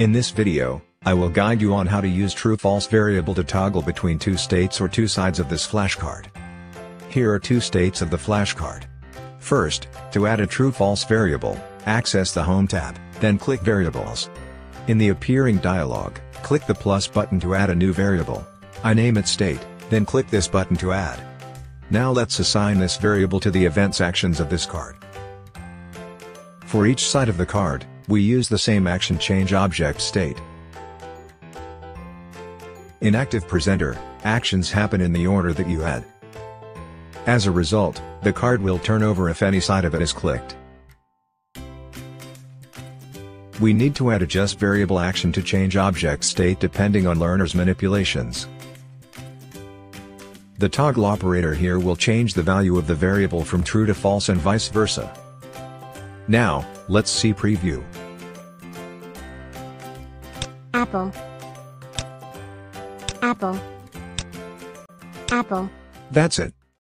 In this video, I will guide you on how to use true-false variable to toggle between two states or two sides of this flashcard. Here are two states of the flashcard. First, to add a true-false variable, access the Home tab, then click Variables. In the appearing dialog, click the plus button to add a new variable. I name it State, then click this button to add. Now let's assign this variable to the events actions of this card. For each side of the card, we use the same action change object state. In ActivePresenter, actions happen in the order that you had. As a result, the card will turn over if any side of it is clicked. We need to add a just variable action to change object state depending on learner's manipulations. The toggle operator here will change the value of the variable from true to false and vice versa. Now, let's see preview. Apple. Apple. Apple. That's it.